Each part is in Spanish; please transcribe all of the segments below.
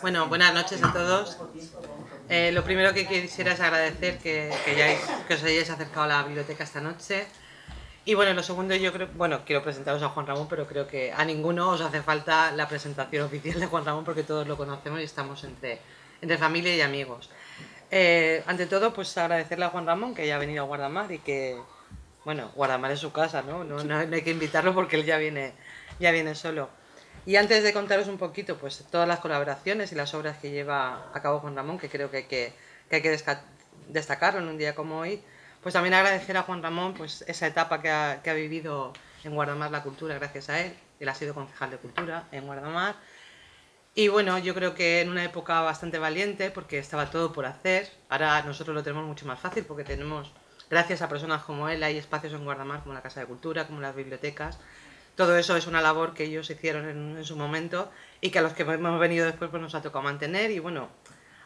Bueno, buenas noches a todos. Lo primero que quisiera es agradecer que os hayáis acercado a la biblioteca esta noche. Y bueno, lo segundo, yo creo, bueno, quiero presentaros a Juan Ramón, pero creo que a ninguno os hace falta la presentación oficial de Juan Ramón porque todos lo conocemos y estamos entre familia y amigos. Ante todo, pues agradecerle a Juan Ramón que ya ha venido a Guardamar y que, bueno, Guardamar es su casa, ¿no? No hay que invitarlo porque él ya viene solo. Y antes de contaros un poquito, pues todas las colaboraciones y las obras que lleva a cabo Juan Ramón, que creo que hay que destacarlo en un día como hoy, pues también agradecer a Juan Ramón pues esa etapa que ha vivido en Guardamar la cultura gracias a él. Él ha sido concejal de cultura en Guardamar. Y bueno, yo creo que en una época bastante valiente, porque estaba todo por hacer. Ahora nosotros lo tenemos mucho más fácil porque tenemos, gracias a personas como él, hay espacios en Guardamar como la Casa de Cultura, como las bibliotecas. Todo eso es una labor que ellos hicieron en su momento y que a los que hemos venido después pues nos ha tocado mantener y bueno,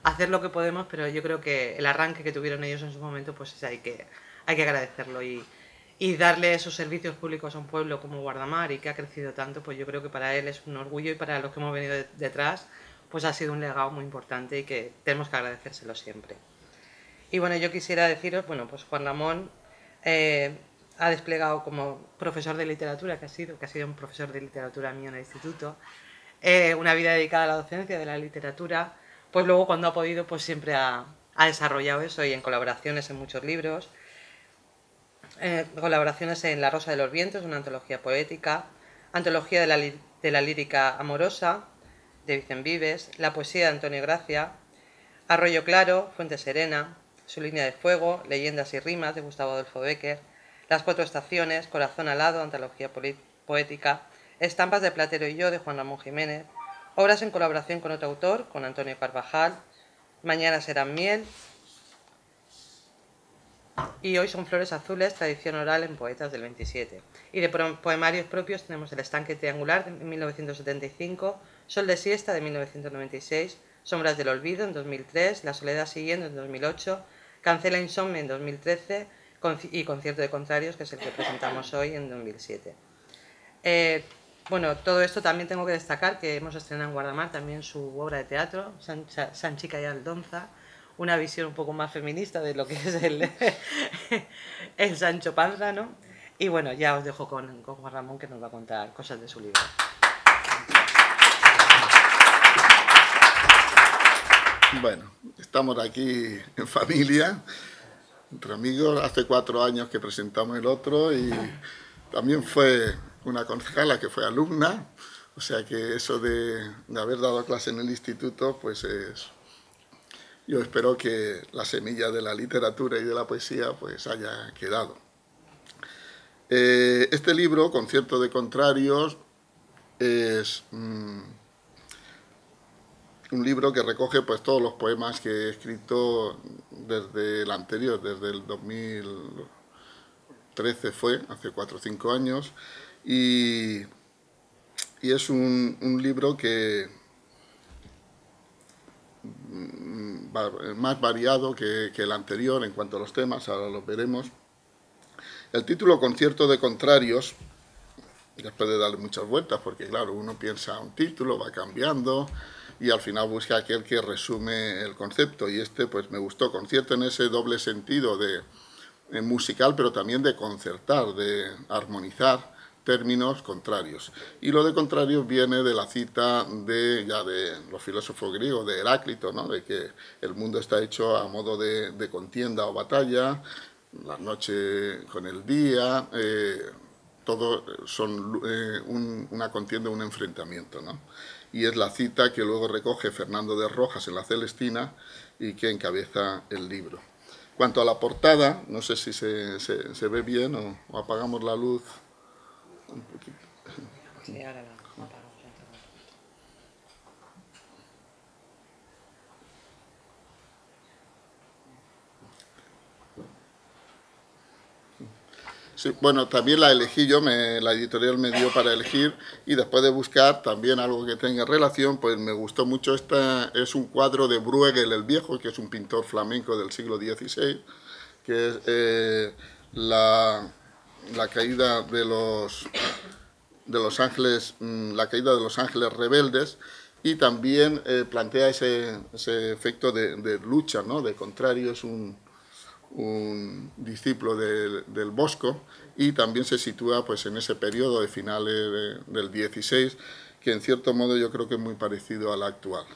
hacer lo que podemos, pero yo creo que el arranque que tuvieron ellos en su momento pues hay que agradecerlo y darle esos servicios públicos a un pueblo como Guardamar y que ha crecido tanto, pues yo creo que para él es un orgullo y para los que hemos venido detrás pues ha sido un legado muy importante y que tenemos que agradecérselo siempre. Y bueno, yo quisiera deciros, bueno, pues Juan Ramón ha desplegado como profesor de literatura, que ha sido un profesor de literatura mío en el instituto, una vida dedicada a la docencia de la literatura, pues luego cuando ha podido pues siempre ha desarrollado eso y en colaboraciones en muchos libros, colaboraciones en La Rosa de los Vientos, una antología poética, antología de la lírica amorosa de Vicent Vives, la poesía de Antonio Gracia, Arroyo Claro, Fuente Serena, Su línea de fuego, Leyendas y rimas de Gustavo Adolfo Bécquer, Las cuatro estaciones, Corazón alado, antología poética, Estampas de Platero y yo de Juan Ramón Jiménez, obras en colaboración con otro autor, con Antonio Carvajal, Mañana serán miel y Hoy son flores azules, tradición oral en Poetas del 27. Y de poemarios propios tenemos El estanque triangular de 1975, Sol de siesta de 1996, Sombras del olvido en 2003, La soledad siguiendo en 2008, Cancela insomnio en 2013 y Concierto de contrarios, que es el que presentamos hoy, en 2007. Bueno, todo esto también tengo que destacar que hemos estrenado en Guardamar también su obra de teatro, Sanchica y Aldonza, una visión un poco más feminista de lo que es el Sancho Panza, ¿no? Y bueno, ya os dejo con Juan Ramón, que nos va a contar cosas de su libro. Bueno, estamos aquí en familia, entre amigos. Hace 4 años que presentamos el otro y también fue una concejala que fue alumna, o sea que eso de haber dado clase en el instituto, pues es... Yo espero que la semilla de la literatura y de la poesía pues haya quedado. Este libro, Concierto de contrarios, es un libro que recoge pues todos los poemas que he escrito desde el anterior, desde el 2013 fue, hace 4 o 5 años, y es un libro que más variado que el anterior en cuanto a los temas, ahora los veremos. El título Concierto de contrarios, después de darle muchas vueltas, porque claro, uno piensa un título, va cambiando y al final busca aquel que resume el concepto, y este pues me gustó, concierto en ese doble sentido de musical, pero también de concertar, de armonizar términos contrarios. Y lo de contrarios viene de la cita de los filósofos griegos, de Heráclito, ¿no? De que el mundo está hecho a modo de contienda o batalla, la noche con el día, todo son una contienda, un enfrentamiento, ¿no? Y es la cita que luego recoge Fernando de Rojas en La Celestina y que encabeza el libro. Cuanto a la portada, no sé si se ve bien o apagamos la luz un poquito. Sí, ahora la apagamos. Sí, bueno, también la elegí yo, la editorial me dio para elegir, y después de buscar también algo que tenga relación, pues me gustó mucho. Esta es un cuadro de Bruegel el Viejo, que es un pintor flamenco del siglo XVI, que es la caída de los ángeles, la caída de los ángeles rebeldes, y también plantea ese efecto de lucha, ¿no? De Contrario es un discípulo del Bosco, y también se sitúa pues en ese periodo de finales del 16, que en cierto modo yo creo que es muy parecido al actual.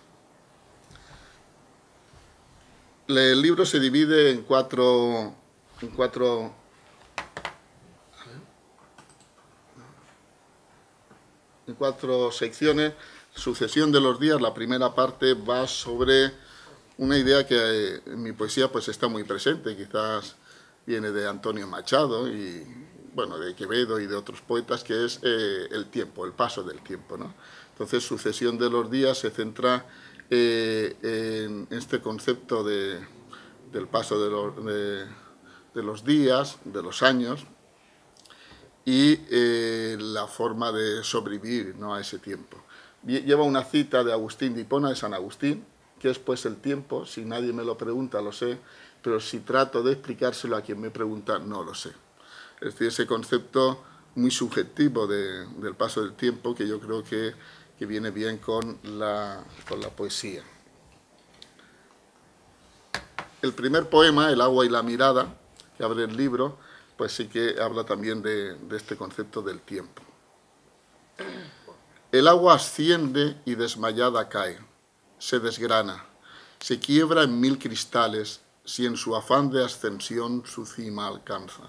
El libro se divide en cuatro secciones. Sucesión de los días. La primera parte va sobre una idea que en mi poesía pues está muy presente, quizás viene de Antonio Machado y bueno, de Quevedo y de otros poetas, que es el tiempo, el paso del tiempo, ¿no? Entonces, Sucesión de los días se centra en este concepto del paso de los días, de los años, y la forma de sobrevivir, ¿no?, a ese tiempo. Lleva una cita de Agustín de Hipona, de San Agustín, que es pues el tiempo. Si nadie me lo pregunta, lo sé, pero si trato de explicárselo a quien me pregunta, no lo sé. Es decir, ese concepto muy subjetivo del paso del tiempo, que yo creo que viene bien con la poesía. El primer poema, El agua y la mirada, que abre el libro, pues sí que habla también de este concepto del tiempo. El agua asciende y desmayada cae, se desgrana, se quiebra en 1000 cristales, si en su afán de ascensión su cima alcanza.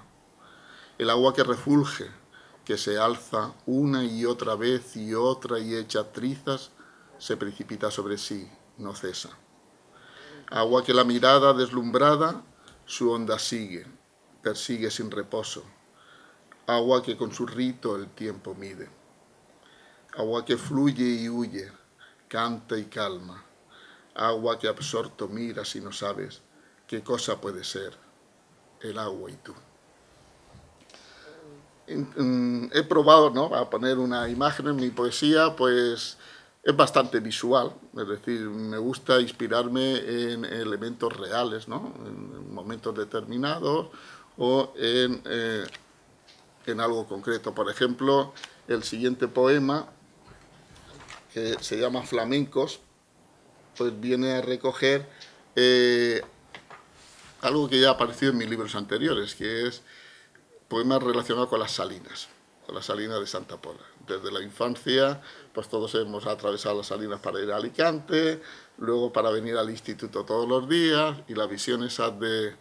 El agua que refulge, que se alza una y otra vez y otra y hecha trizas, se precipita sobre sí, no cesa. Agua que la mirada deslumbrada su onda sigue, persigue sin reposo. Agua que con su rito el tiempo mide. Agua que fluye y huye, canta y calma. Agua que absorto miras y no sabes qué cosa puede ser el agua y tú. He probado, ¿no?, a poner una imagen en mi poesía, pues es bastante visual, es decir, me gusta inspirarme en elementos reales, ¿no?, en momentos determinados o en algo concreto. Por ejemplo, el siguiente poema, que se llama Flamencos, pues viene a recoger algo que ya ha aparecido en mis libros anteriores, que es poemas relacionados con las salinas de Santa Pola. Desde la infancia, pues todos hemos atravesado las salinas para ir a Alicante, luego para venir al instituto todos los días, y la visión esa de...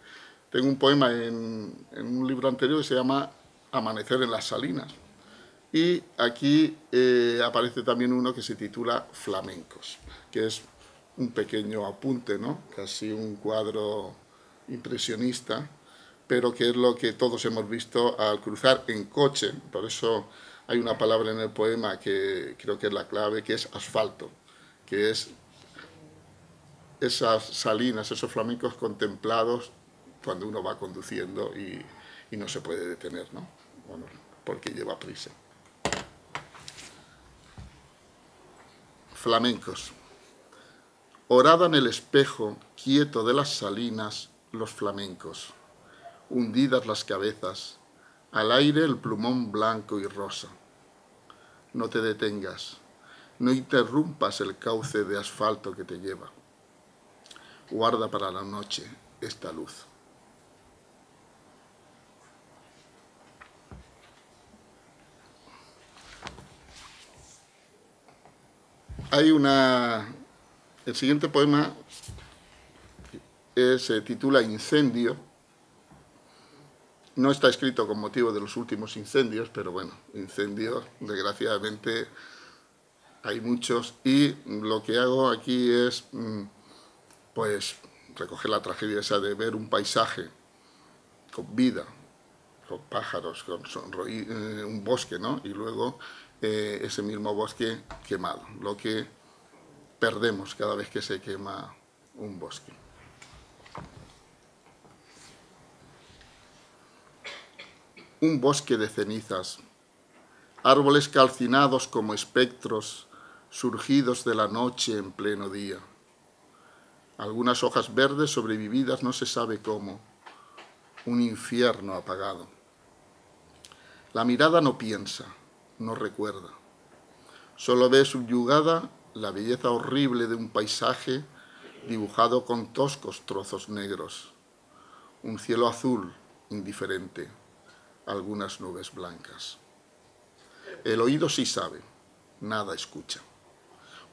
Tengo un poema en un libro anterior que se llama Amanecer en las salinas, y aquí aparece también uno que se titula Flamencos, que es un pequeño apunte, ¿no?, casi un cuadro impresionista, pero que es lo que todos hemos visto al cruzar en coche. Por eso hay una palabra en el poema que creo que es la clave, que es asfalto, que es esas salinas, esos flamencos contemplados cuando uno va conduciendo y no se puede detener, ¿no?, bueno, porque lleva prisa. Flamencos. Orada en el espejo quieto de las salinas, los flamencos. Hundidas las cabezas, al aire el plumón blanco y rosa. No te detengas, no interrumpas el cauce de asfalto que te lleva. Guarda para la noche esta luz. El siguiente poema se titula Incendio. No está escrito con motivo de los últimos incendios, pero bueno, incendios, desgraciadamente, hay muchos, y lo que hago aquí es, pues, recoger la tragedia esa de ver un paisaje con vida, con pájaros, con un bosque, ¿no?, y luego ese mismo bosque quemado, lo que perdemos cada vez que se quema un bosque. Un bosque de cenizas, árboles calcinados como espectros surgidos de la noche en pleno día. Algunas hojas verdes sobrevividas no se sabe cómo, un infierno apagado. La mirada no piensa, no recuerda, solo ve subyugada la belleza horrible de un paisaje dibujado con toscos trozos negros, un cielo azul indiferente, algunas nubes blancas. El oído sí sabe, nada escucha.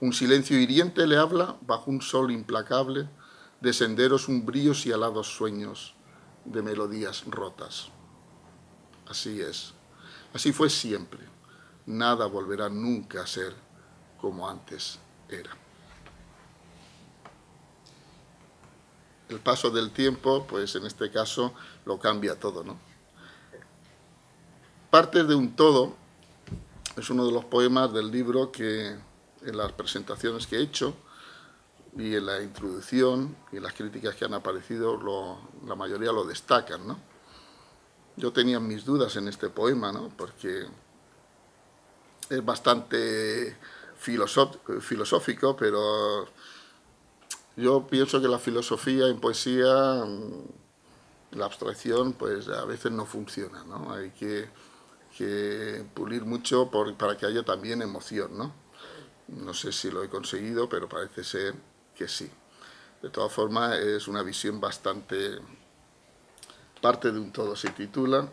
Un silencio hiriente le habla bajo un sol implacable de senderos umbríos y alados sueños, de melodías rotas. Así es, así fue siempre. Nada volverá nunca a ser como antes era. El paso del tiempo, pues en este caso, lo cambia todo, ¿no? Partes de un todo es uno de los poemas del libro que en las presentaciones que he hecho y en la introducción y en las críticas que han aparecido, la mayoría lo destacan, ¿no? Yo tenía mis dudas en este poema, ¿no? Porque es bastante filosófico, pero yo pienso que la filosofía en poesía, la abstracción, pues a veces no funciona, ¿no? Hay que pulir mucho para que haya también emoción, ¿no? No sé si lo he conseguido, pero parece ser que sí. De todas formas, es una visión bastante... Parte de un todo se titula.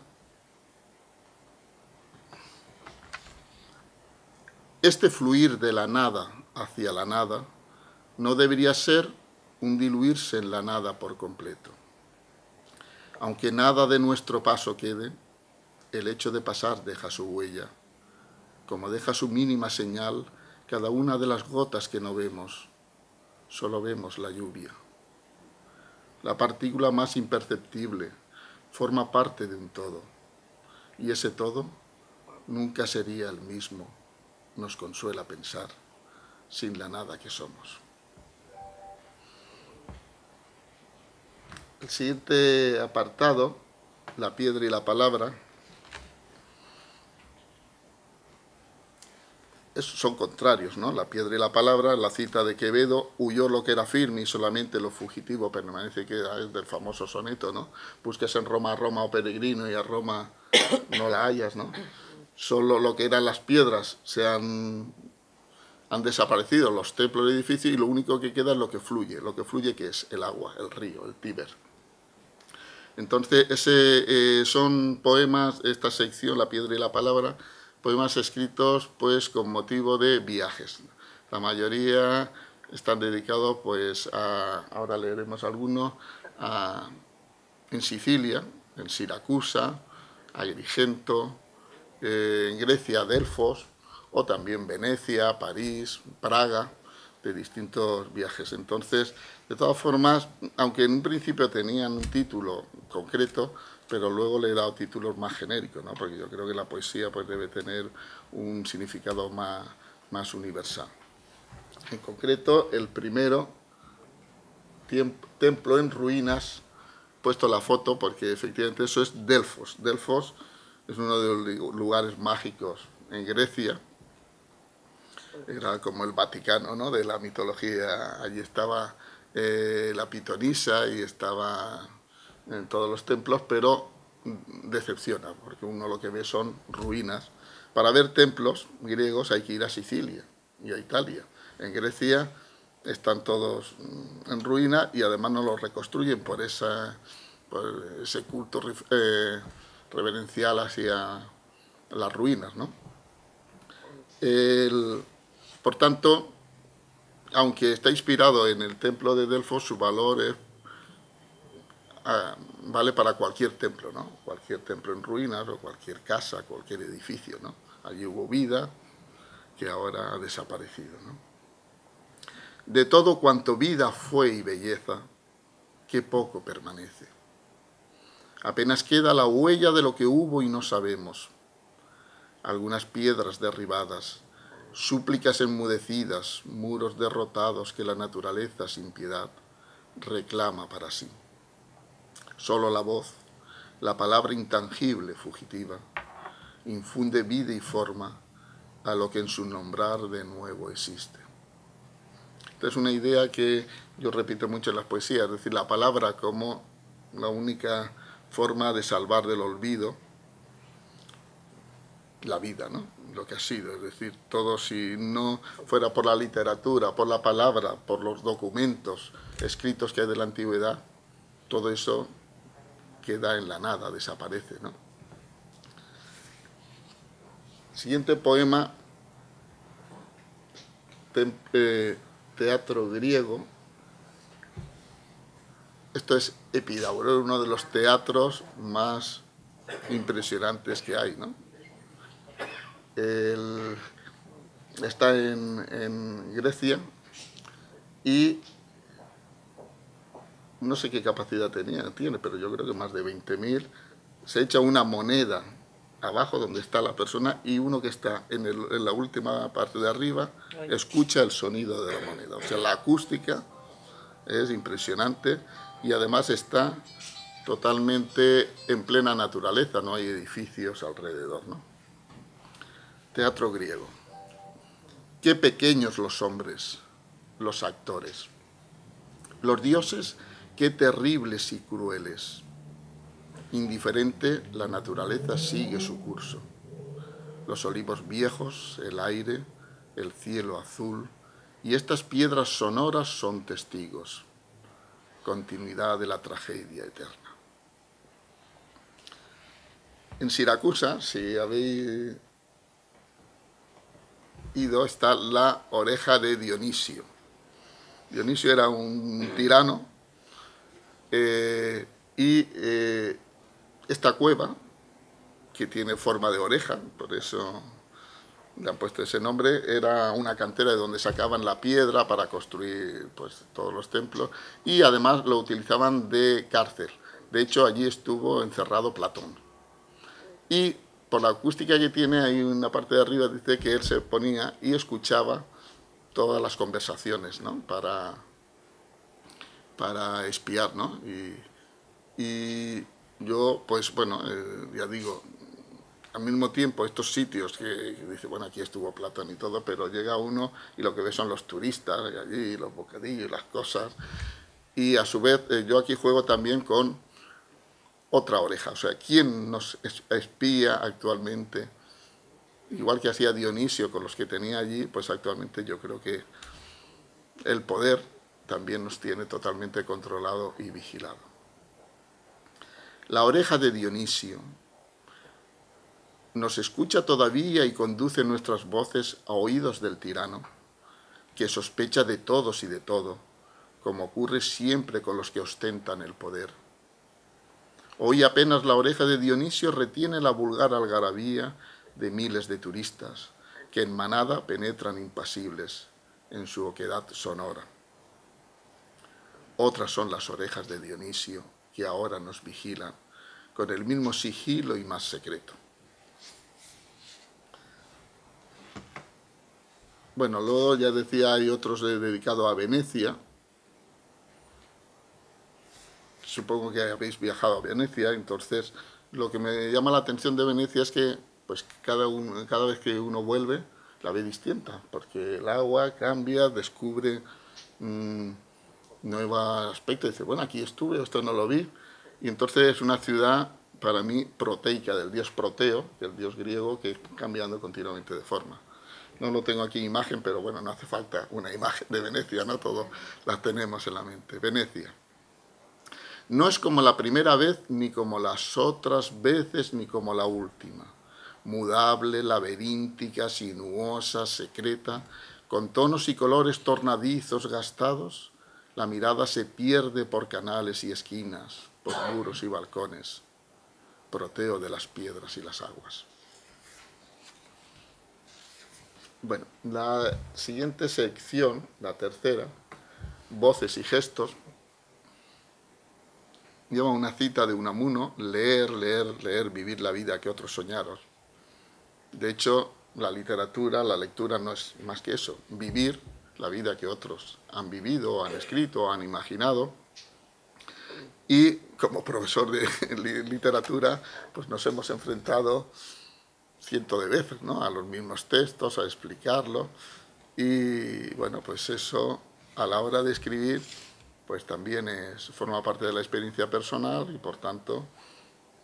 Este fluir de la nada hacia la nada no debería ser un diluirse en la nada por completo. Aunque nada de nuestro paso quede, el hecho de pasar deja su huella, como deja su mínima señal cada una de las gotas que no vemos, solo vemos la lluvia. La partícula más imperceptible forma parte de un todo, y ese todo nunca sería el mismo, nos consuela pensar, sin la nada que somos. El siguiente apartado, la piedra y la palabra, son contrarios, ¿no? La piedra y la palabra, la cita de Quevedo, huyó lo que era firme y solamente lo fugitivo permanece, que es del famoso soneto, ¿no? Busques en Roma a Roma, oh peregrino, y a Roma no la hallas, ¿no? Solo lo que eran las piedras han desaparecido, los templos y edificios, y lo único que queda es lo que fluye que es el agua, el río, el Tíber. Entonces, son poemas, esta sección, La piedra y la palabra, poemas escritos pues con motivo de viajes. La mayoría están dedicados pues ahora leeremos algunos, en Sicilia, en Siracusa, Agrigento, en Grecia, Delfos, o también Venecia, París, Praga, de distintos viajes. Entonces, de todas formas, aunque en un principio tenían un título concreto, pero luego le he dado títulos más genéricos, ¿no? Porque yo creo que la poesía pues, debe tener un significado más universal. En concreto, el primero, Templo en ruinas, he puesto la foto porque efectivamente eso es Delfos. Delfos es uno de los lugares mágicos en Grecia. Era como el Vaticano, ¿no? De la mitología. Allí estaba la pitonisa y estaba en todos los templos, pero decepciona, porque uno lo que ve son ruinas. Para ver templos griegos hay que ir a Sicilia y a Italia. En Grecia están todos en ruina y además no los reconstruyen por ese culto reverencial hacia las ruinas, ¿no? Por tanto, aunque está inspirado en el templo de Delfos, su valor vale para cualquier templo, ¿no? Cualquier templo en ruinas o cualquier casa, cualquier edificio, ¿no? Allí hubo vida que ahora ha desaparecido, ¿no? De todo cuanto vida fue y belleza, qué poco permanece. Apenas queda la huella de lo que hubo y no sabemos. Algunas piedras derribadas, súplicas enmudecidas, muros derrotados que la naturaleza sin piedad reclama para sí. Solo la voz, la palabra intangible, fugitiva, infunde vida y forma a lo que en su nombrar de nuevo existe. Esta es una idea que yo repito mucho en las poesías, es decir, la palabra como la única forma de salvar del olvido la vida, ¿no? Lo que ha sido, es decir, todo si no fuera por la literatura, por la palabra, por los documentos escritos que hay de la antigüedad, todo eso queda en la nada, desaparece, ¿no? Siguiente poema, teatro griego. Esto es Epidauro, uno de los teatros más impresionantes que hay, ¿no? Está en Grecia y no sé qué capacidad tiene, pero yo creo que más de 20.000. Se echa una moneda abajo donde está la persona y uno que está en la última parte de arriba escucha el sonido de la moneda. O sea, la acústica es impresionante y además está totalmente en plena naturaleza, no hay edificios alrededor, ¿no? Teatro griego. Qué pequeños los hombres, los actores. Los dioses, qué terribles y crueles. Indiferente, la naturaleza sigue su curso. Los olivos viejos, el aire, el cielo azul y estas piedras sonoras son testigos. Continuidad de la tragedia eterna. En Siracusa, si habéis ido, está la oreja de Dionisio. Dionisio era un tirano esta cueva, que tiene forma de oreja, por eso le han puesto ese nombre, era una cantera de donde sacaban la piedra para construir pues, todos los templos y además lo utilizaban de cárcel. De hecho, allí estuvo encerrado Platón. Y por la acústica que tiene, hay una parte de arriba, dice que él se ponía y escuchaba todas las conversaciones, ¿no? Para espiar, ¿no? Y yo, pues bueno, ya digo, al mismo tiempo estos sitios que dice, bueno, aquí estuvo Platón y todo, pero llega uno y lo que ve son los turistas y allí, los bocadillos, las cosas. Y a su vez, yo aquí juego también con otra oreja, o sea, ¿quién nos espía actualmente? Igual que hacía Dionisio con los que tenía allí, pues actualmente yo creo que el poder también nos tiene totalmente controlado y vigilado. La oreja de Dionisio nos escucha todavía y conduce nuestras voces a oídos del tirano, que sospecha de todos y de todo, como ocurre siempre con los que ostentan el poder. Hoy apenas la oreja de Dionisio retiene la vulgar algarabía de miles de turistas, que en manada penetran impasibles en su oquedad sonora. Otras son las orejas de Dionisio, que ahora nos vigilan, con el mismo sigilo y más secreto. Bueno, luego ya decía, hay otros dedicados a Venecia. Supongo que habéis viajado a Venecia, entonces lo que me llama la atención de Venecia es que pues, cada vez que uno vuelve la ve distinta, porque el agua cambia, descubre nuevos aspectos, dice, bueno, aquí estuve, esto no lo vi, y entonces es una ciudad para mí proteica, del dios Proteo, el dios griego, que es cambiando continuamente de forma. No lo tengo aquí en imagen, pero bueno, no hace falta una imagen de Venecia, ¿no? Todos las tenemos en la mente. Venecia. No es como la primera vez, ni como las otras veces, ni como la última. Mudable, laberíntica, sinuosa, secreta, con tonos y colores tornadizos gastados, la mirada se pierde por canales y esquinas, por muros y balcones. Proteo de las piedras y las aguas. Bueno, la siguiente sección, la tercera, voces y gestos, lleva una cita de Unamuno, leer, leer, leer, vivir la vida que otros soñaron. De hecho, la literatura, la lectura no es más que eso, vivir la vida que otros han vivido, han escrito, han imaginado. Y como profesor de literatura, pues nos hemos enfrentado cientos de veces, ¿no? A los mismos textos, a explicarlo. Y bueno, pues eso a la hora de escribir pues también forma parte de la experiencia personal y por tanto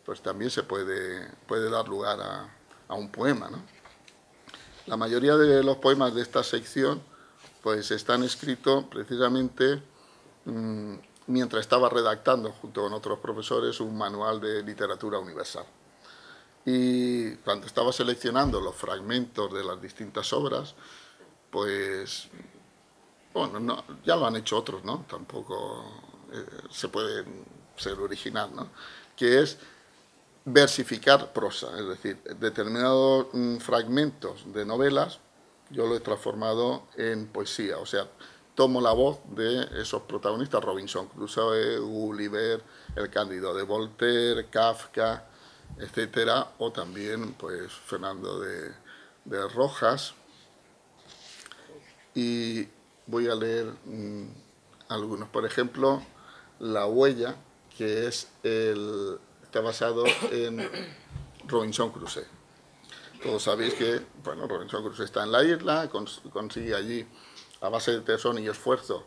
pues también se puede dar lugar a un poema, ¿no? La mayoría de los poemas de esta sección pues están escritos precisamente mientras estaba redactando junto con otros profesores un manual de literatura universal. Y cuando estaba seleccionando los fragmentos de las distintas obras, pues, bueno, no, ya lo han hecho otros, ¿no? Tampoco se puede ser original, ¿no? Que es versificar prosa, es decir, determinados fragmentos de novelas yo lo he transformado en poesía, o sea, tomo la voz de esos protagonistas, Robinson Crusoe, Gulliver, El Cándido de Voltaire, Kafka, etcétera, o también pues Fernando de Rojas, y voy a leer algunos, por ejemplo, La huella, que es está basado en Robinson Crusoe. Todos sabéis que, bueno, Robinson Crusoe está en la isla, consigue allí, a base de tesón y esfuerzo,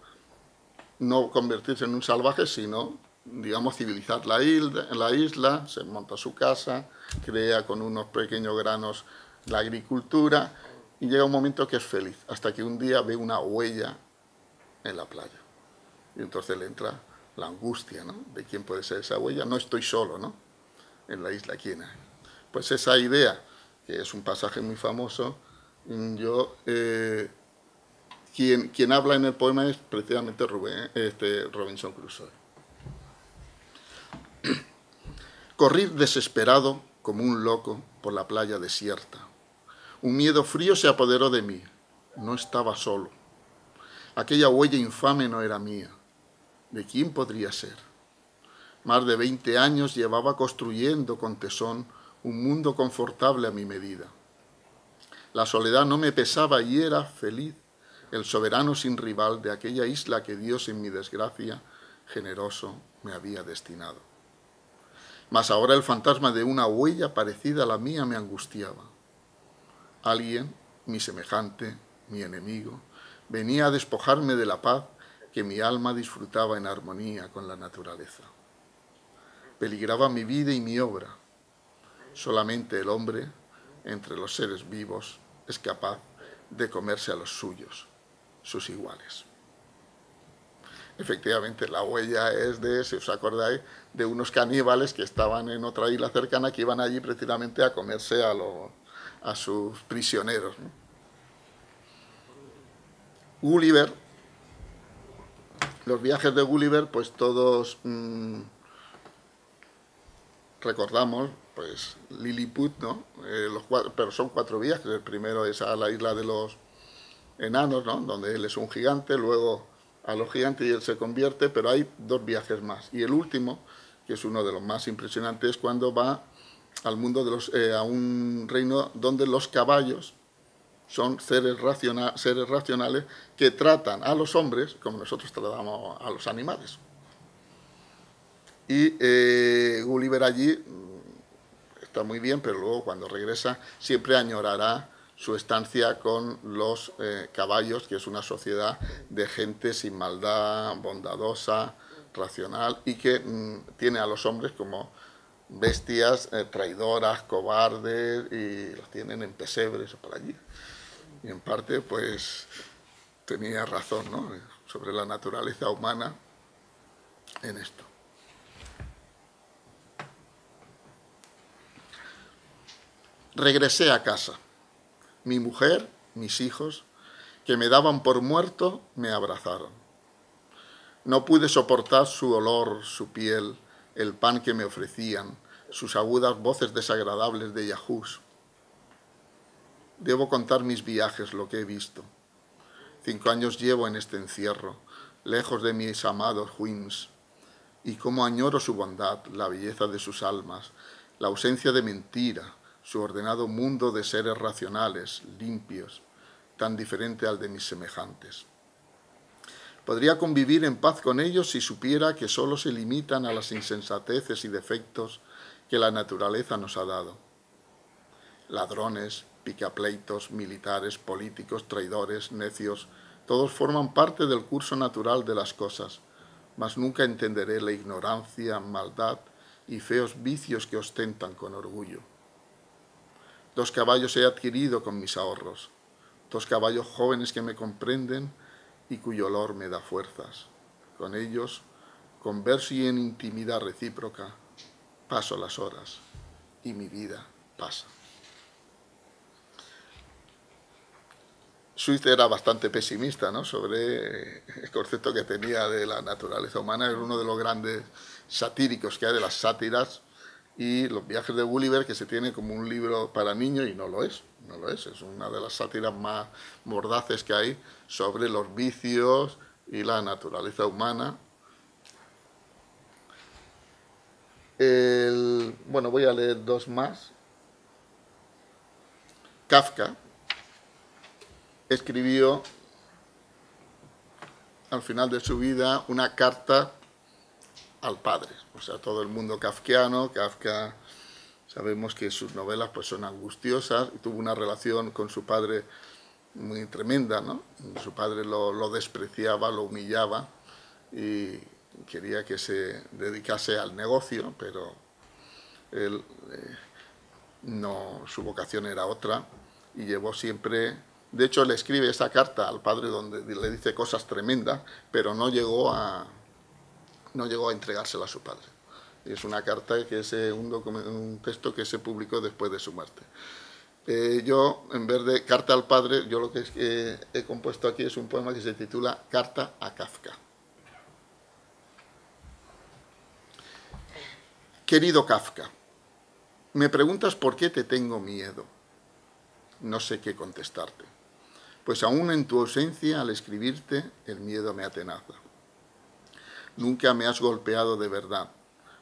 no convertirse en un salvaje, sino, digamos, civilizar la isla, se monta su casa, crea con unos pequeños granos la agricultura, y llega un momento que es feliz, hasta que un día ve una huella en la playa. Y entonces le entra la angustia, ¿no? De quién puede ser esa huella. No estoy solo, ¿no? En la isla, ¿quién hay? Pues esa idea, que es un pasaje muy famoso, quien habla en el poema es precisamente Robinson Crusoe. Corrí desesperado como un loco por la playa desierta. Un miedo frío se apoderó de mí. No estaba solo. Aquella huella infame no era mía. ¿De quién podría ser? Más de 20 años llevaba construyendo con tesón un mundo confortable a mi medida. La soledad no me pesaba y era feliz, el soberano sin rival de aquella isla que Dios en mi desgracia generoso me había destinado. Mas ahora el fantasma de una huella parecida a la mía me angustiaba. Alguien, mi semejante, mi enemigo, venía a despojarme de la paz que mi alma disfrutaba en armonía con la naturaleza. Peligraba mi vida y mi obra. Solamente el hombre, entre los seres vivos, es capaz de comerse a los suyos, sus iguales. Efectivamente, la huella es de, si os acordáis, de unos caníbales que estaban en otra isla cercana, que iban allí precisamente a comerse a sus prisioneros, ¿no? Gulliver, los viajes de Gulliver, pues todos recordamos, pues Lilliput, ¿no? Pero son 4 viajes. El primero es a la isla de los enanos, ¿no? Donde él es un gigante, luego a los gigantes y él se convierte, pero hay 2 viajes más. Y el último, que es uno de los más impresionantes, es cuando va al mundo de a un reino donde los caballos son seres racionales que tratan a los hombres como nosotros tratamos a los animales. Y Gulliver allí está muy bien, pero luego cuando regresa siempre añorará su estancia con los caballos, que es una sociedad de gente sin maldad, bondadosa, racional, y que tiene a los hombres como bestias traidoras, cobardes, y los tienen en pesebres o por allí. Y en parte, pues, tenía razón, ¿no?, sobre la naturaleza humana en esto. Regresé a casa. Mi mujer, mis hijos, que me daban por muerto, me abrazaron. No pude soportar su olor, su piel, el pan que me ofrecían, sus agudas voces desagradables de yahús. Debo contar mis viajes, lo que he visto. 5 años llevo en este encierro, lejos de mis amados Whims, y cómo añoro su bondad, la belleza de sus almas, la ausencia de mentira, su ordenado mundo de seres racionales, limpios, tan diferente al de mis semejantes. Podría convivir en paz con ellos si supiera que solo se limitan a las insensateces y defectos que la naturaleza nos ha dado. Ladrones, picapleitos, militares, políticos, traidores, necios, todos forman parte del curso natural de las cosas, mas nunca entenderé la ignorancia, maldad y feos vicios que ostentan con orgullo. 2 caballos he adquirido con mis ahorros, 2 caballos jóvenes que me comprenden y cuyo olor me da fuerzas. Con ellos converso y en intimidad recíproca paso las horas y mi vida pasa. Swift era bastante pesimista, ¿no?, sobre el concepto que tenía de la naturaleza humana. Era uno de los grandes satíricos que hay, de las sátiras, y Los viajes de Gulliver, que se tiene como un libro para niños, y no lo es, no lo es una de las sátiras más mordaces que hay sobre los vicios y la naturaleza humana. Bueno, voy a leer 2 más. Kafka escribió al final de su vida una carta al padre. O sea, todo el mundo kafkiano, Kafka, sabemos que sus novelas pues son angustiosas, y tuvo una relación con su padre muy tremenda, ¿no? Su padre lo despreciaba, lo humillaba y quería que se dedicase al negocio, pero él no, su vocación era otra, y llevó siempre... De hecho, le escribe esa carta al padre donde le dice cosas tremendas, pero no llegó a entregársela a su padre. Y es una carta que es un texto que se publicó después de su muerte. Yo, en vez de carta al padre, yo lo que he compuesto aquí es un poema que se titula Carta a Kafka. Querido Kafka, me preguntas por qué te tengo miedo. No sé qué contestarte, pues aún en tu ausencia, al escribirte, el miedo me atenaza. Nunca me has golpeado de verdad,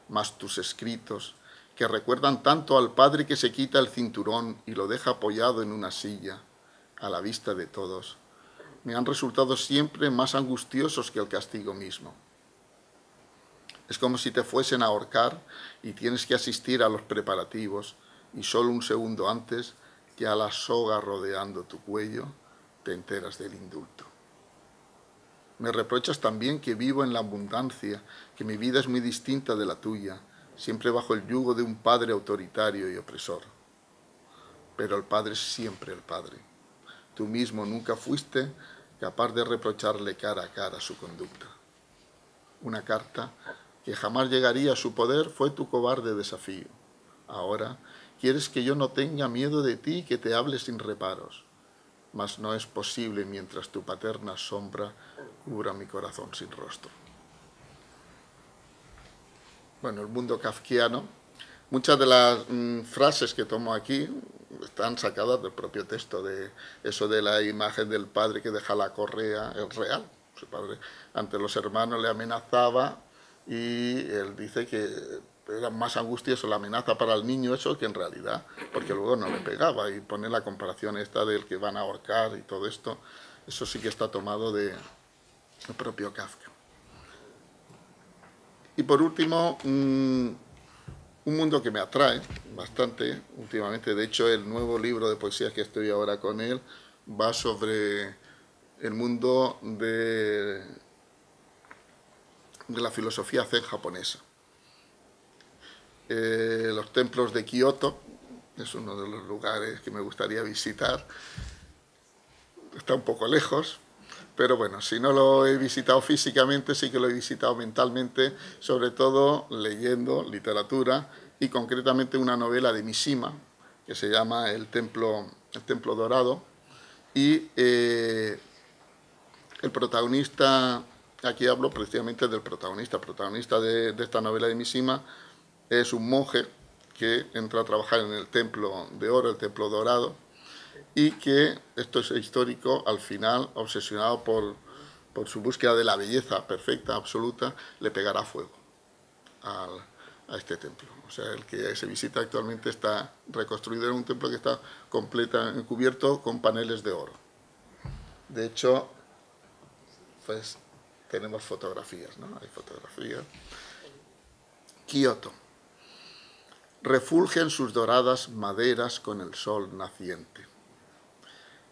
mas tus escritos, que recuerdan tanto al padre que se quita el cinturón y lo deja apoyado en una silla, a la vista de todos, me han resultado siempre más angustiosos que el castigo mismo. Es como si te fuesen a ahorcar y tienes que asistir a los preparativos, y solo un segundo antes, ya la soga rodeando tu cuello, te enteras del indulto. Me reprochas también que vivo en la abundancia, que mi vida es muy distinta de la tuya, siempre bajo el yugo de un padre autoritario y opresor. Pero el padre es siempre el padre. Tú mismo nunca fuiste capaz de reprocharle cara a cara su conducta. Una carta que jamás llegaría a su poder fue tu cobarde desafío. Ahora quieres que yo no tenga miedo de ti y que te hable sin reparos. Mas no es posible mientras tu paterna sombra cubra mi corazón sin rostro. Bueno, el mundo kafkiano. Muchas de las frases que tomo aquí están sacadas del propio texto, de eso de la imagen del padre que deja la correa, es real. Su padre ante los hermanos le amenazaba y él dice que era más angustioso la amenaza para el niño eso que en realidad, porque luego no le pegaba, y pone la comparación esta del que van a ahorcar y todo esto, eso sí que está tomado del propio Kafka. Y por último, un mundo que me atrae bastante últimamente, de hecho el nuevo libro de poesías que estoy ahora con él va sobre el mundo de la filosofía zen japonesa. Los templos de Kioto es uno de los lugares que me gustaría visitar. Está un poco lejos, pero bueno, si no lo he visitado físicamente, sí que lo he visitado mentalmente, sobre todo leyendo literatura y concretamente una novela de Mishima que se llama El Templo Dorado, y el protagonista, aquí hablo precisamente del protagonista de esta novela de Mishima, es un monje que entra a trabajar en el templo de oro, el templo dorado, y que, esto es histórico, al final, obsesionado por su búsqueda de la belleza perfecta, absoluta, le pegará fuego a este templo. O sea, el que se visita actualmente está reconstruido en un templo que está cubierto con paneles de oro. De hecho, pues tenemos fotografías, ¿no? Hay fotografías. Kioto. Refulgen sus doradas maderas con el sol naciente.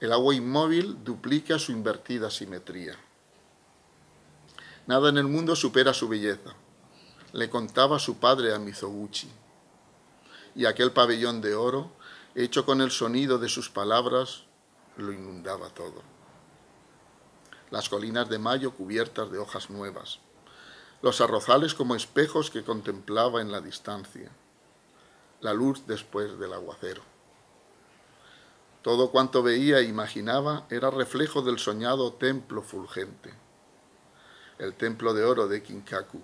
El agua inmóvil duplica su invertida simetría. Nada en el mundo supera su belleza, le contaba su padre a Mizoguchi. Y aquel pabellón de oro hecho con el sonido de sus palabras, lo inundaba todo. Las colinas de mayo cubiertas de hojas nuevas, los arrozales como espejos que contemplaba en la distancia, la luz después del aguacero. Todo cuanto veía e imaginaba era reflejo del soñado templo fulgente, el templo de oro de Kinkaku,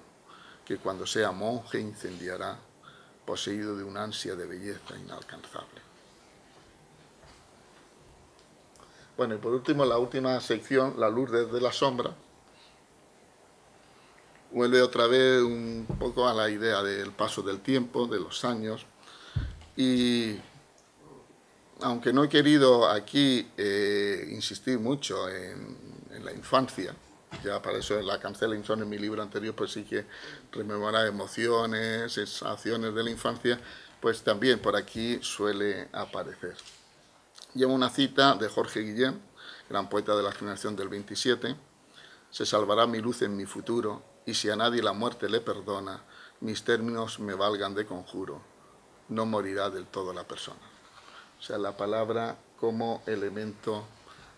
que cuando sea monje incendiará, poseído de un ansia de belleza inalcanzable. Bueno, y por último, la última sección, la luz desde la sombra, vuelve otra vez un poco a la idea del paso del tiempo, de los años, y aunque no he querido aquí insistir mucho en la infancia, ya para eso la cancela Insón en mi libro anterior, pues sí que rememora emociones, sensaciones de la infancia, pues también por aquí suele aparecer. Lleva una cita de Jorge Guillén, gran poeta de la generación del 27, se salvará mi luz en mi futuro, y si a nadie la muerte le perdona, mis términos me valgan de conjuro, no morirá del todo la persona. O sea, la palabra como elemento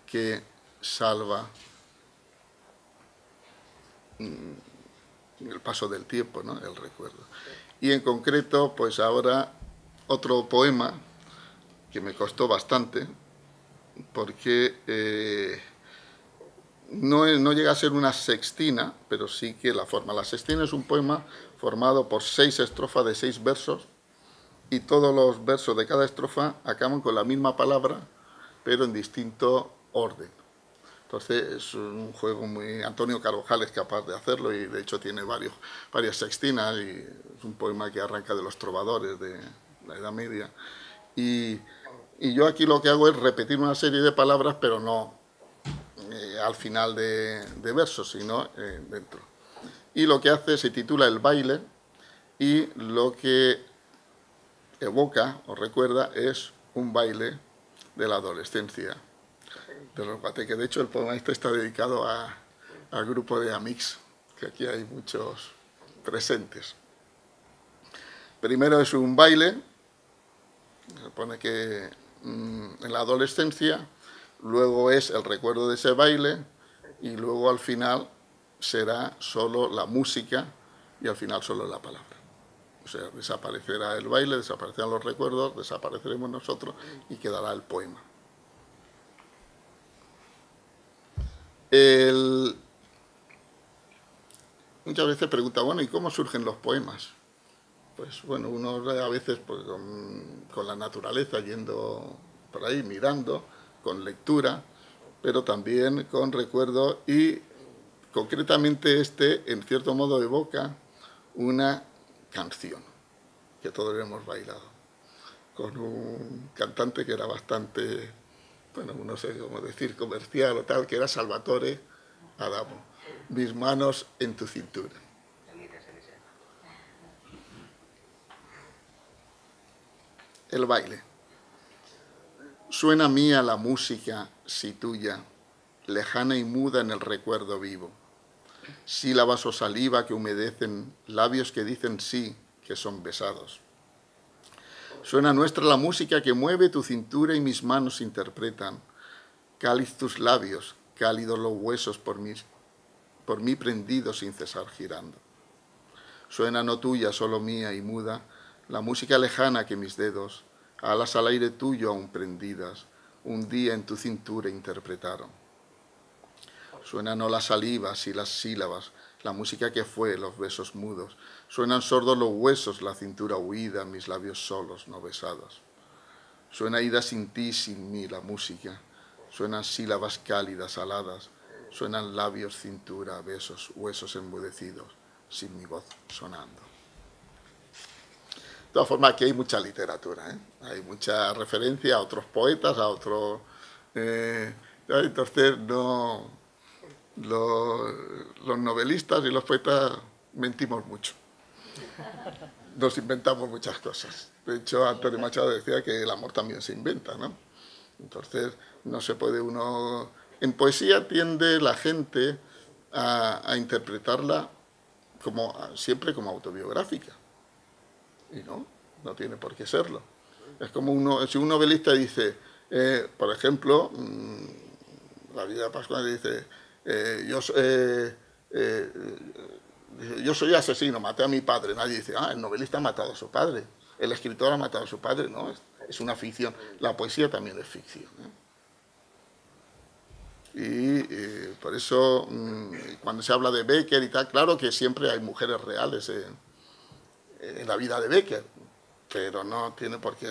que salva el paso del tiempo, ¿no? El recuerdo. Y en concreto, pues ahora otro poema que me costó bastante, porque no llega a ser una sextina, pero sí que la forma. La sextina es un poema formado por 6 estrofas de 6 versos, y todos los versos de cada estrofa acaban con la misma palabra, pero en distinto orden. Entonces es un juego muy... Antonio Carvajal es capaz de hacerlo y de hecho tiene varias sextinas, y es un poema que arranca de los trovadores de la Edad Media. Y yo aquí lo que hago es repetir una serie de palabras, pero no al final de versos, sino dentro. Y lo que hace se titula El baile, y lo que evoca o recuerda es un baile de la adolescencia de los guateques. De hecho, el poema este está dedicado al grupo de Amix, que aquí hay muchos presentes. Primero es un baile, se pone que en la adolescencia, luego es el recuerdo de ese baile, y luego al final será solo la música y al final solo la palabra. O sea, desaparecerá el baile, desaparecerán los recuerdos, desapareceremos nosotros y quedará el poema. Muchas veces pregunta, bueno, ¿y cómo surgen los poemas? Pues bueno, uno a veces pues, con la naturaleza, yendo por ahí, mirando, con lectura, pero también con recuerdo, y concretamente en cierto modo evoca una canción que todos hemos bailado, con un cantante que era bastante, bueno, no sé cómo decir, comercial o tal, que era Salvatore Adamo. Mis manos en tu cintura. El baile. Suena mía la música, si tuya, lejana y muda en el recuerdo vivo. Sílabas o saliva que humedecen, labios que dicen sí, que son besados. Suena nuestra la música que mueve tu cintura y mis manos interpretan. Cáliz tus labios, cálidos los huesos por mí prendidos sin cesar girando. Suena no tuya, solo mía y muda, la música lejana que mis dedos, alas al aire tuyo aún prendidas, un día en tu cintura interpretaron. Suenan no las salivas y las sílabas, la música que fue, los besos mudos. Suenan sordos los huesos, la cintura huida, mis labios solos, no besados. Suena ida sin ti, sin mí, la música. Suenan sílabas cálidas, aladas. Suenan labios, cintura, besos, huesos enmudecidos, sin mi voz sonando. De todas formas, aquí hay mucha literatura, ¿eh? Hay mucha referencia a otros poetas, a otros... entonces, no... Los novelistas y los poetas mentimos mucho. Nos inventamos muchas cosas. De hecho, Antonio Machado decía que el amor también se inventa, ¿no? Entonces, no se puede uno... En poesía tiende la gente a interpretarla siempre como autobiográfica. Y no tiene por qué serlo. Es como si un novelista dice, por ejemplo, la vida de Pascual dice, yo soy asesino, maté a mi padre. Nadie dice, el novelista ha matado a su padre, el escritor ha matado a su padre. No, es una ficción. La poesía también es ficción, Y por eso, cuando se habla de Becker y tal, claro que siempre hay mujeres reales en la vida de Becker, pero no tiene por qué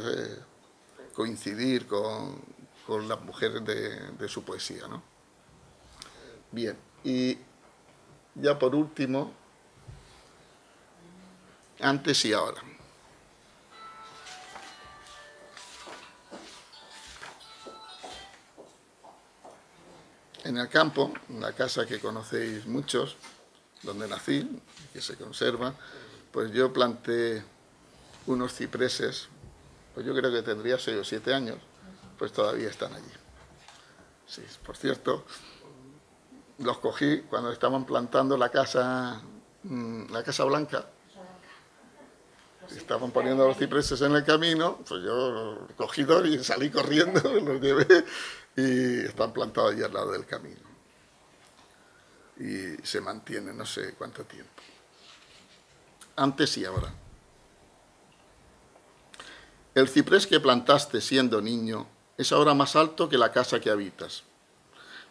coincidir con las mujeres de su poesía, ¿no? Bien, y ya por último, antes y ahora. En el campo, una casa que conocéis muchos, donde nací, que se conserva, pues yo planté unos cipreses, pues yo creo que tendría 6 o 7 años, pues todavía están allí. Sí, por cierto, los cogí cuando estaban plantando la Casa Blanca. Estaban poniendo los cipreses en el camino, pues yo cogí dos y salí corriendo, los llevé y están plantados allí al lado del camino. Y se mantiene no sé cuánto tiempo. Antes y ahora. El ciprés que plantaste siendo niño es ahora más alto que la casa que habitas.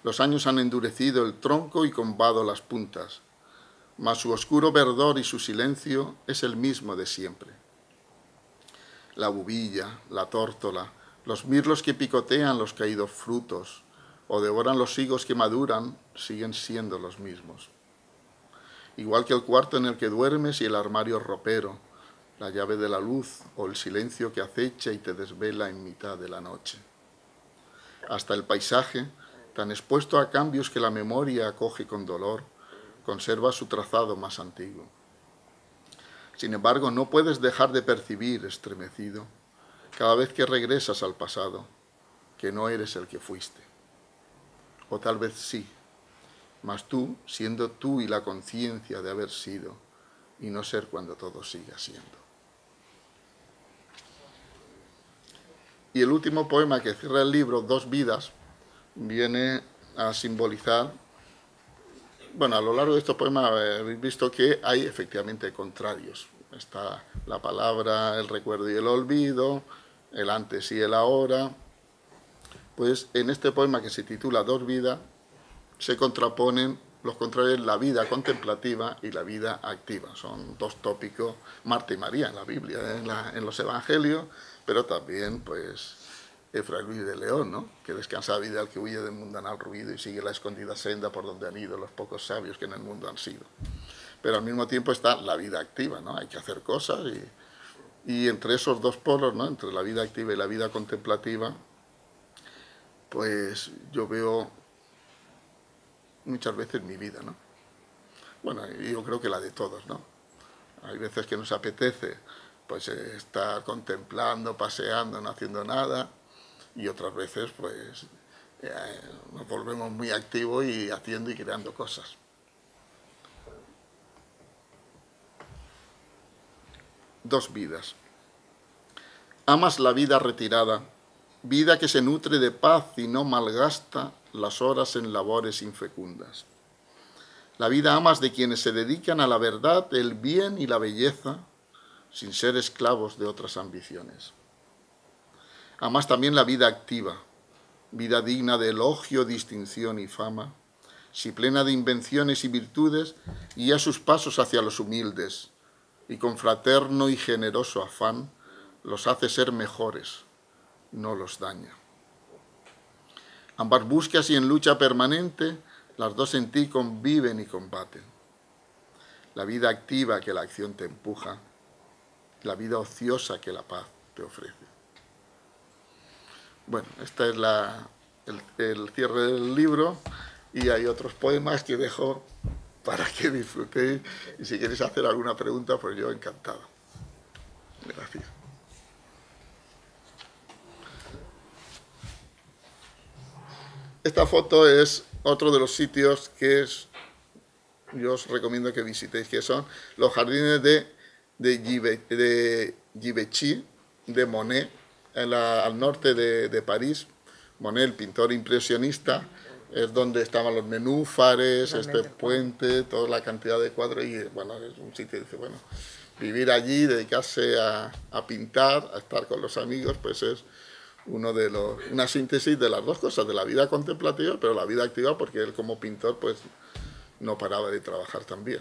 Los años han endurecido el tronco y combado las puntas, mas su oscuro verdor y su silencio es el mismo de siempre. La bubilla, la tórtola, los mirlos que picotean los caídos frutos o devoran los higos que maduran, siguen siendo los mismos. Igual que el cuarto en el que duermes y el armario ropero, la llave de la luz o el silencio que acecha y te desvela en mitad de la noche. Hasta el paisaje, tan expuesto a cambios que la memoria acoge con dolor, conserva su trazado más antiguo. Sin embargo, no puedes dejar de percibir, estremecido, cada vez que regresas al pasado, que no eres el que fuiste. O tal vez sí, mas tú, siendo tú y la conciencia de haber sido, y no ser cuando todo siga siendo. Y el último poema que cierra el libro, Dos vidas, viene a simbolizar. Bueno, a lo largo de estos poemas habéis visto que hay efectivamente contrarios. Está la palabra, el recuerdo y el olvido, el antes y el ahora. Pues en este poema que se titula Dos vidas, se contraponen los contrarios, la vida contemplativa y la vida activa. Son dos tópicos, Marta y María en la Biblia, en los Evangelios, pero también pues Fray Luis de León, ¿no? Que descansa la vida al que huye del mundanal ruido y sigue la escondida senda por donde han ido los pocos sabios que en el mundo han sido. Pero al mismo tiempo está la vida activa, ¿no? Hay que hacer cosas y entre esos dos polos, ¿no? Entre la vida activa y la vida contemplativa, pues yo veo muchas veces mi vida, ¿no? Bueno, yo creo que la de todos, ¿no? Hay veces que nos apetece pues estar contemplando, paseando, no haciendo nada, y otras veces pues nos volvemos muy activos y haciendo y creando cosas. Dos vidas. Amas la vida retirada, vida que se nutre de paz y no malgasta las horas en labores infecundas. La vida amas de quienes se dedican a la verdad, el bien y la belleza, sin ser esclavos de otras ambiciones. Amas también la vida activa, vida digna de elogio, distinción y fama, si plena de invenciones y virtudes, guía sus pasos hacia los humildes, y con fraterno y generoso afán los hace ser mejores, no los daña. Ambas búsquedas y en lucha permanente, las dos en ti conviven y combaten. La vida activa que la acción te empuja, la vida ociosa que la paz te ofrece. Bueno, este es el cierre del libro y hay otros poemas que dejo para que disfrutéis y si queréis hacer alguna pregunta, pues yo encantado. Gracias. Esta foto es otro de los sitios que yo os recomiendo que visitéis, que son los jardines de Givenchy, de Monet, al norte de París, Monet, el pintor impresionista, es donde estaban los nenúfares, este puente, toda la cantidad de cuadros, y bueno, es un sitio, dice, bueno, vivir allí, dedicarse a pintar, a estar con los amigos, pues es una síntesis de las dos cosas, de la vida contemplativa, pero la vida activa, porque él como pintor, pues no paraba de trabajar también.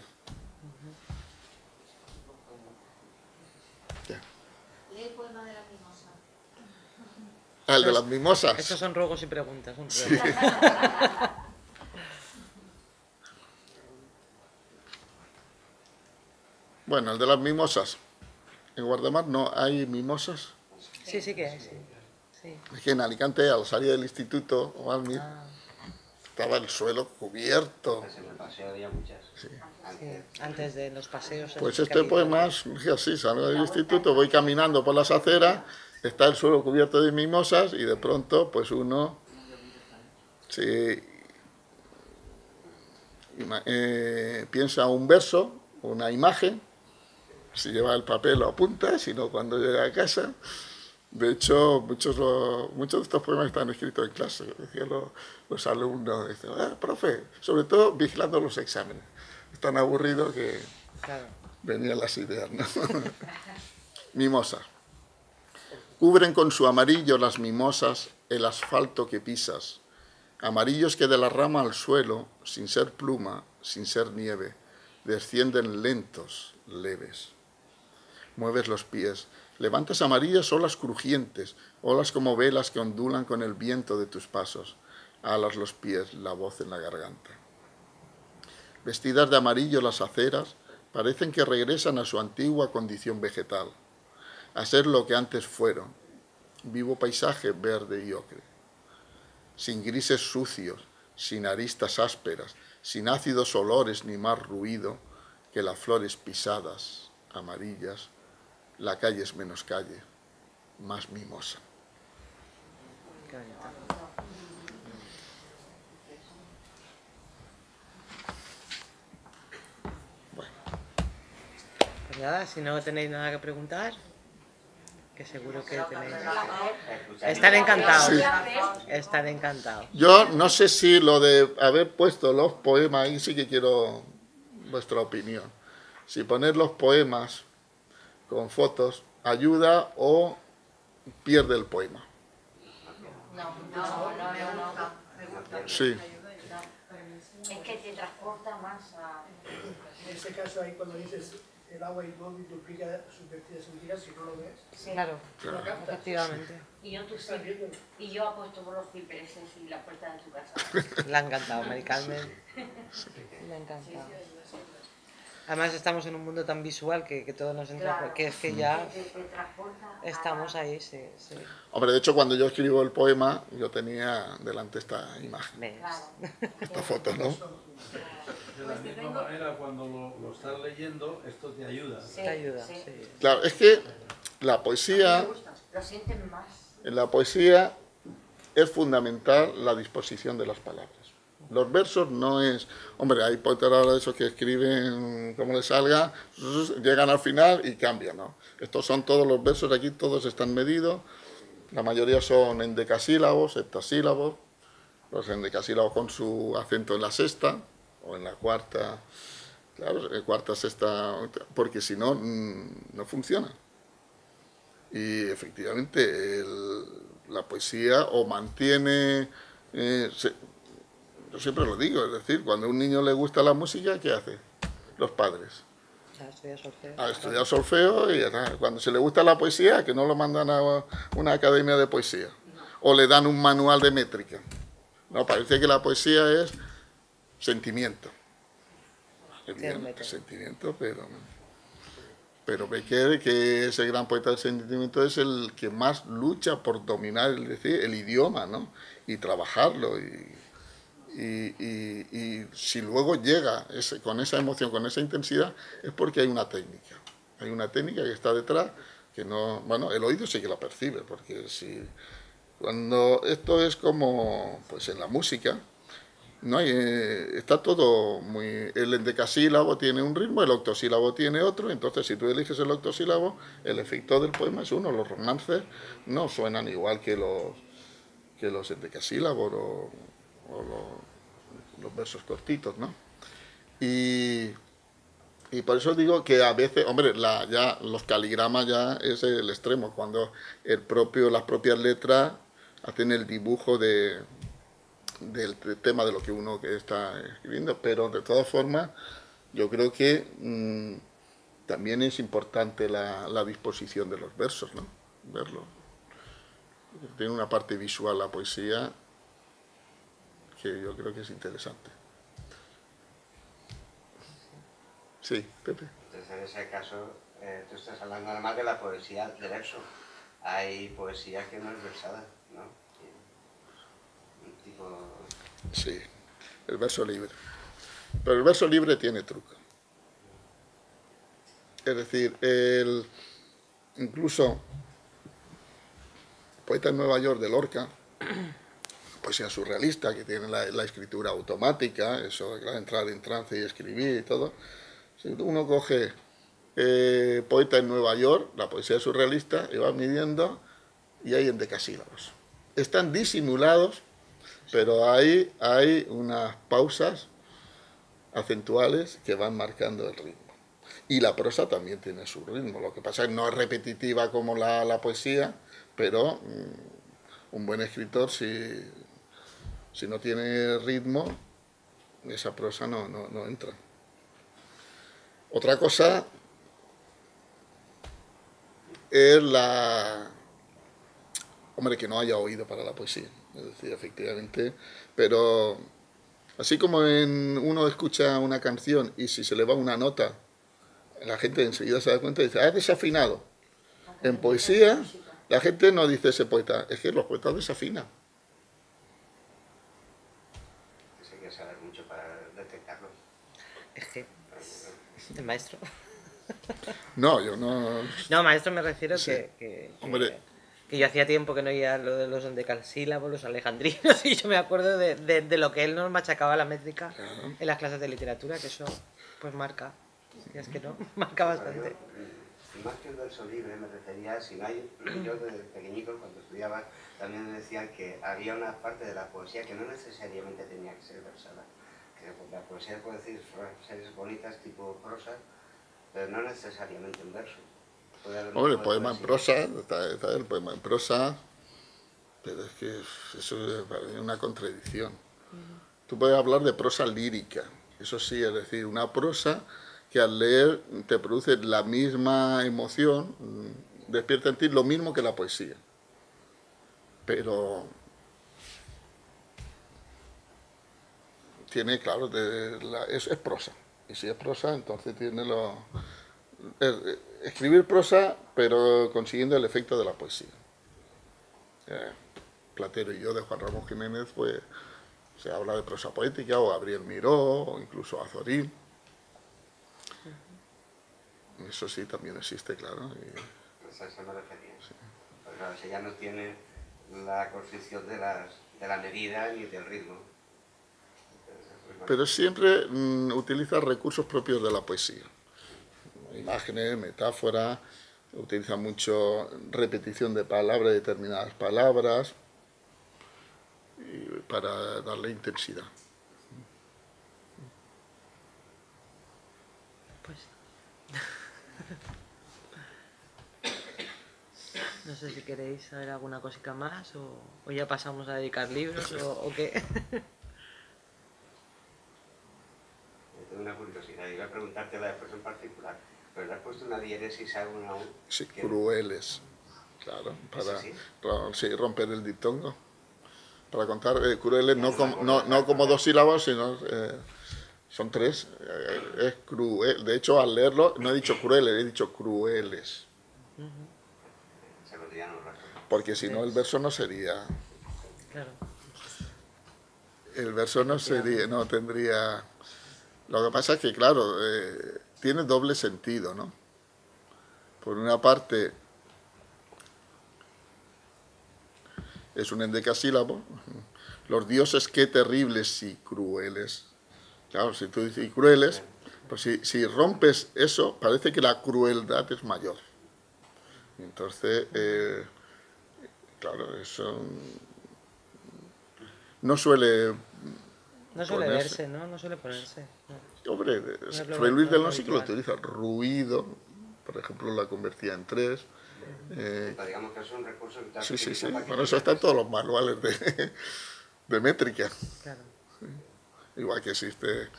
Lee el poema de la mimosa. Ah, el de las mimosas. Estos son ruegos y preguntas. Sí. Bueno, el de las mimosas. En Guardamar no hay mimosas. Sí, sí que hay, sí. Sí. Es que en Alicante, al salir del instituto, o Almir, estaba el suelo cubierto. Pues en el paseo había muchas. Sí, antes de los paseos. Pues este poema es así, salgo del instituto, voy caminando por las aceras, está el suelo cubierto de mimosas y de pronto pues uno piensa un verso, una imagen, si lleva el papel lo apunta, si no cuando llega a casa. De hecho, muchos de estos poemas están escritos en clase, decían los alumnos, dicen, profe, sobre todo vigilando los exámenes. Es tan aburrido que Claro. venían las ideas, ¿no? Mimosa. Cubren con su amarillo las mimosas el asfalto que pisas, amarillos que de la rama al suelo, sin ser pluma, sin ser nieve, descienden lentos, leves. Mueves los pies, levantas amarillas olas crujientes, olas como velas que ondulan con el viento de tus pasos, alas los pies, la voz en la garganta. Vestidas de amarillo las aceras, parecen que regresan a su antigua condición vegetal, a ser lo que antes fueron, vivo paisaje verde y ocre, sin grises sucios, sin aristas ásperas, sin ácidos olores ni más ruido que las flores pisadas, amarillas, la calle es menos calle, más mimosa. Qué bonito. Pues nada, si no tenéis nada que preguntar, que seguro que tenéis. Estaré encantado. Sí. Estaré encantado. Yo no sé si lo de haber puesto los poemas, ahí sí que quiero vuestra opinión. Si poner los poemas con fotos ayuda o pierde el poema. No. Sí. Es que te transporta más a... En ese caso, ahí cuando dices el agua inmóvil duplica sus vertidas en días, si no lo ves, Sí. Claro, lo captas. efectivamente. Estás viendo. Y yo apuesto por los cipreses y la puerta de tu casa. Le ha encantado, Mari Carmen. Le ha encantado. Además estamos en un mundo tan visual que todo nos entra, Claro. que es que ya Te transporta a... estamos ahí, sí, sí. Hombre, de hecho, cuando yo escribo el poema, yo tenía delante esta imagen, ¿Ves? Claro. esta foto, ¿no? De la misma manera, cuando lo estás leyendo, esto te ayuda. Sí, Te ayuda, sí. sí. Claro, es que la Me poesía, gusta. Lo sienten más. en la poesía es fundamental la disposición de las palabras. Los versos no es... Hombre, hay poetas ahora de esos que escriben como les salga, llegan al final y cambian, ¿no? Estos son todos los versos, aquí todos están medidos, la mayoría son endecasílabos, heptasílabos, los endecasílabos con su acento en la sexta o en la cuarta, claro, cuarta, sexta, porque si no, no funciona. Y efectivamente, la poesía o mantiene... yo siempre lo digo, es decir, cuando a un niño le gusta la música, ¿qué hace? Los padres. Ya estudias solfeo. A estudiar solfeo y ya está. Cuando se le gusta la poesía, que no lo mandan a una academia de poesía. O le dan un manual de métrica. No, parece que la poesía es sentimiento. Evidentemente, sentimiento, pero Becker, que es el gran poeta del sentimiento, es el que más lucha por dominar el idioma, ¿no? Y trabajarlo. Y si luego llega con esa emoción, con esa intensidad, es porque hay una técnica. Hay una técnica que está detrás, que no... Bueno, el oído sí que la percibe, porque si... Cuando esto es como, pues en la música, No hay, está todo muy... El endecasílabo tiene un ritmo, el octosílabo tiene otro, entonces si tú eliges el octosílabo, el efecto del poema es uno. Los romances no suenan igual que los endecasílabos o los versos cortitos, ¿no? Y por eso digo que a veces, hombre, ya los caligramas ya es el extremo, cuando las propias letras hacen el dibujo del tema de lo que uno que está escribiendo, pero de todas formas yo creo que también es importante la disposición de los versos, ¿no? Verlo. Tiene una parte visual la poesía que yo creo que es interesante. Sí, Pepe. Entonces, en ese caso, tú estás hablando además de la poesía de verso. Hay poesía que no es versada, ¿no? Un tipo... Sí, el verso libre. Pero el verso libre tiene truco. Es decir, incluso Poeta en Nueva York de Lorca, poesía surrealista, que tiene la escritura automática, eso de entrar en trance y escribir y todo. Si uno coge Poeta en Nueva York, la poesía surrealista, y va midiendo, y hay endecasílabos. Están disimulados, pero hay unas pausas acentuales que van marcando el ritmo. Y la prosa también tiene su ritmo. Lo que pasa es que no es repetitiva como la poesía, pero un buen escritor, si no tiene ritmo, esa prosa no entra. Otra cosa es hombre, que no haya oído para la poesía. Es decir, efectivamente, pero así como uno escucha una canción y si se le va una nota, la gente enseguida se da cuenta y dice, es desafinado. En poesía, la gente no dice ese poeta, es que los poetas desafinan. Hay que saber mucho para detectarlo. Es que... El maestro. No, yo no... No, maestro me refiero Sí. Hombre. Que yo hacía tiempo que no oía lo de los endecasílabos, los alejandrinos, y yo me acuerdo de lo que él nos machacaba la métrica en las clases de literatura, que eso pues marca. Y es que no, marca bastante. Más que el verso libre me refería, si no hay, yo desde pequeñito cuando estudiaba también me decían que había una parte de la poesía que no necesariamente tenía que ser versada. Que la poesía puede decir series bonitas tipo prosa, pero no necesariamente en verso. Hombre, el poema en prosa, está el poema en prosa, pero es que eso es para mí una contradicción. Tú puedes hablar de prosa lírica, eso sí, es decir, una prosa que al leer te produce la misma emoción, despierta en ti lo mismo que la poesía. Pero tiene, claro, es prosa. Y si es prosa, entonces tiene escribir prosa, pero consiguiendo el efecto de la poesía. Platero y yo, de Juan Ramón Jiménez, pues se habla de prosa poética, o Gabriel Miró, o incluso Azorín. Eso sí también existe, claro. Pues a eso me refería. Sí. Pues claro, si ya no tiene la construcción de la medida ni del ritmo. Pero siempre utiliza recursos propios de la poesía. Imágenes, metáforas, utiliza mucho repetición de palabras, determinadas palabras, para darle intensidad. Pues... No sé si queréis saber alguna cosita más o ya pasamos a dedicar libros o qué. Tengo una curiosidad, iba a preguntarte la después en particular, pero le has puesto una diéresis a una U. Sí, crueles, claro, para sí, romper el diptongo. Para contar crueles no como dos sílabos, sino son tres. Es cruel. De hecho, al leerlo no he dicho crueles, he dicho crueles. Porque si no el verso no sería... Claro. El verso no sería, no tendría... Lo que pasa es que, claro, tiene doble sentido, ¿no? Por una parte, es un endecasílabo, los dioses qué terribles y crueles. Claro, si tú dices y crueles, pues si rompes eso, parece que la crueldad es mayor. Entonces, claro, eso no suele verse, ¿no? No suele ponerse. No. Hombre, Fray Luis del No sí que lo utiliza. Ruido, por ejemplo, la convertía en 3. Digamos que es un recurso que Sí. Bueno, eso está en todos los manuales de métrica. Claro. Igual que existe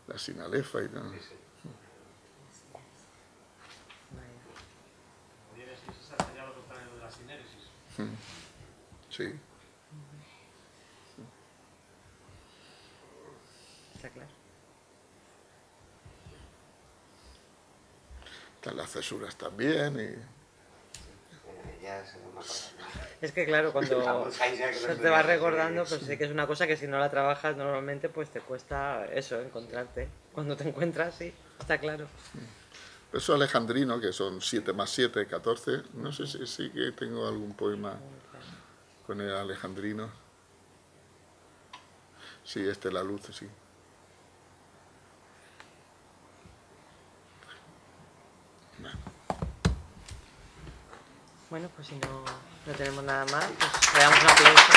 la sinalefa y todo. Sí. Está claro. Están las cesuras también Ya se lo más. Es que claro, cuando se te va recordando, pues sé que es una cosa que si no la trabajas normalmente, pues te cuesta eso, encontrarte. Cuando te encuentras, sí, está claro. Eso alejandrino, que son 7 más 7, 14. No sé si sí que tengo algún poema con el alejandrino. Sí, la luz, sí. Bueno, pues si no tenemos nada más, pues le damos un aplauso.